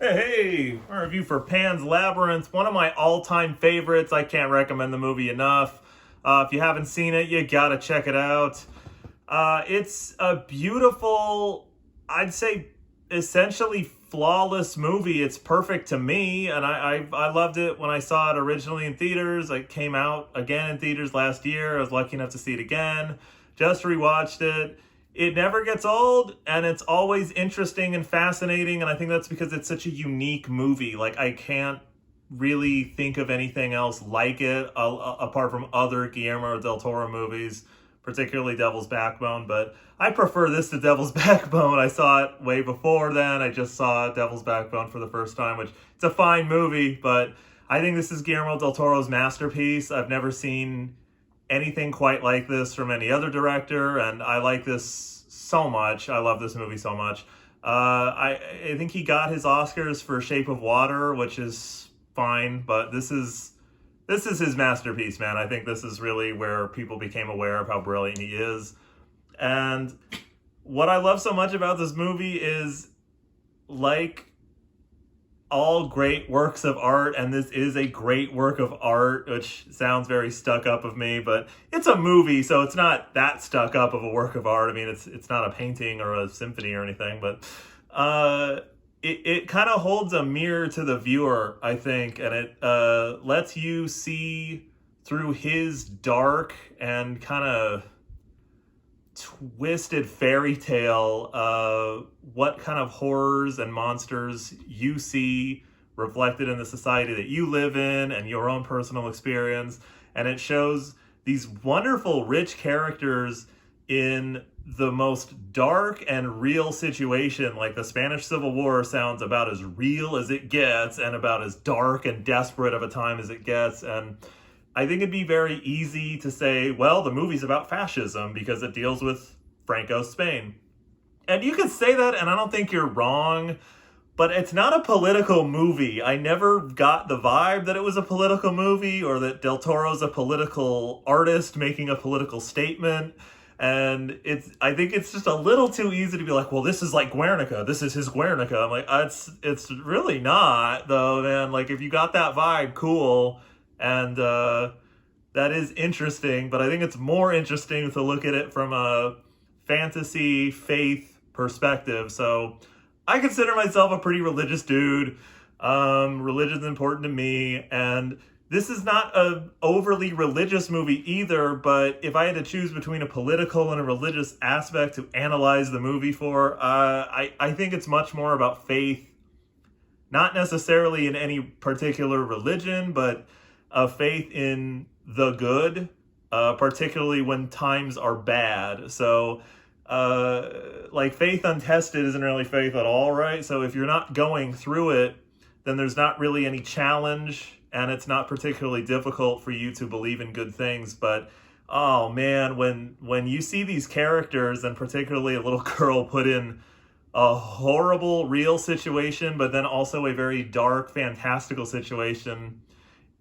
Hey, a review for Pan's Labyrinth, one of my all-time favorites. I can't recommend the movie enough. If you haven't seen it, you gotta check it out. It's a beautiful, I'd say, essentially flawless movie. It's perfect to me, and I loved it when I saw it originally in theaters. It came out again in theaters last year. I was lucky enough to see it again. Just rewatched it. It never gets old, and it's always interesting and fascinating, and I think that's because it's such a unique movie. Like, I can't really think of anything else like it apart from other Guillermo del Toro movies, particularly Devil's Backbone, but I prefer this to Devil's Backbone. I saw it way before then. I just saw Devil's Backbone for the first time, which it's a fine movie, but I think this is Guillermo del Toro's masterpiece. I've never seen anything quite like this from any other director, and I like this so much. I love this movie so much. I think he got his Oscars for Shape of Water, which is fine, but this is his masterpiece, man. I think this is really where people became aware of how brilliant he is. And what I love so much about this movie is, like all great works of art, and this is a great work of art, which sounds very stuck up of me, but it's a movie, so it's not that stuck up of a work of art. I mean, it's not a painting or a symphony or anything, but it kind of holds a mirror to the viewer, I think, and it lets you see through his dark and kind of twisted fairy tale what kind of horrors and monsters you see reflected in the society that you live in and your own personal experience. And it shows these wonderful rich characters in the most dark and real situation. Like, the Spanish Civil War sounds about as real as it gets and about as dark and desperate of a time as it gets. And I think it'd be very easy to say, well, the movie's about fascism because it deals with Franco's Spain. And you can say that, and I don't think you're wrong, but it's not a political movie. I never got the vibe that it was a political movie or that Del Toro's a political artist making a political statement. And I think it's just a little too easy to be like, well, this is like Guernica. This is his Guernica. I'm like, it's really not, though, man. Like, if you got that vibe, cool. And that is interesting, but I think it's more interesting to look at it from a fantasy, faith perspective. So I consider myself a pretty religious dude. Religion is important to me, and this is not an overly religious movie either, but if I had to choose between a political and a religious aspect to analyze the movie for, I think it's much more about faith, not necessarily in any particular religion, but a faith in the good, particularly when times are bad. So, like, faith untested isn't really faith at all, right? So if you're not going through it, then there's not really any challenge, and it's not particularly difficult for you to believe in good things. But, oh man, when you see these characters, and particularly a little girl put in a horrible real situation, but then also a very dark, fantastical situation,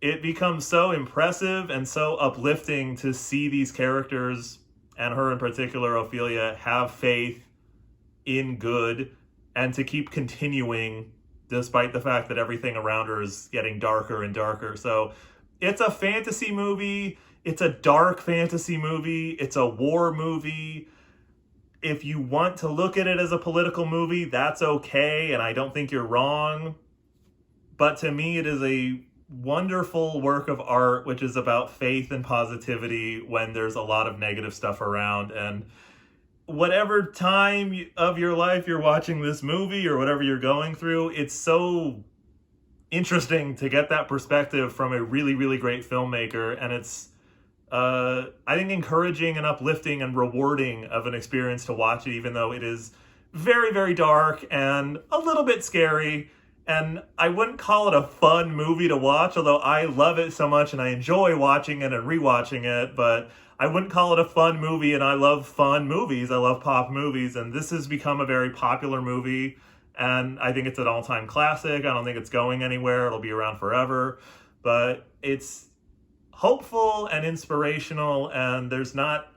it becomes so impressive and so uplifting to see these characters, and her in particular, Ophelia, have faith in good and to keep continuing despite the fact that everything around her is getting darker and darker. So it's a fantasy movie. It's a dark fantasy movie. It's a war movie. If you want to look at it as a political movie, that's okay, and I don't think you're wrong. But to me, it is a wonderful work of art which is about faith and positivity when there's a lot of negative stuff around. And whatever time of your life you're watching this movie or whatever you're going through, it's so interesting to get that perspective from a really, really great filmmaker. And it's I think encouraging and uplifting and rewarding of an experience to watch it, even though it is very, very dark and a little bit scary. And I wouldn't call it a fun movie to watch, although I love it so much and I enjoy watching it and rewatching it, but I wouldn't call it a fun movie, and I love fun movies. I love pop movies, and this has become a very popular movie, and I think it's an all-time classic. I don't think it's going anywhere. It'll be around forever, but it's hopeful and inspirational, and there's not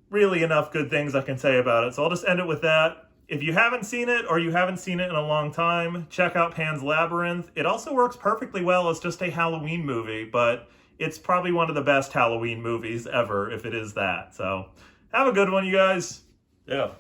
really enough good things I can say about it. So I'll just end it with that. if you haven't seen it or you haven't seen it in a long time, check out Pan's Labyrinth. It also works perfectly well as just a Halloween movie, but it's probably one of the best Halloween movies ever if it is that. So have a good one, you guys. Yeah.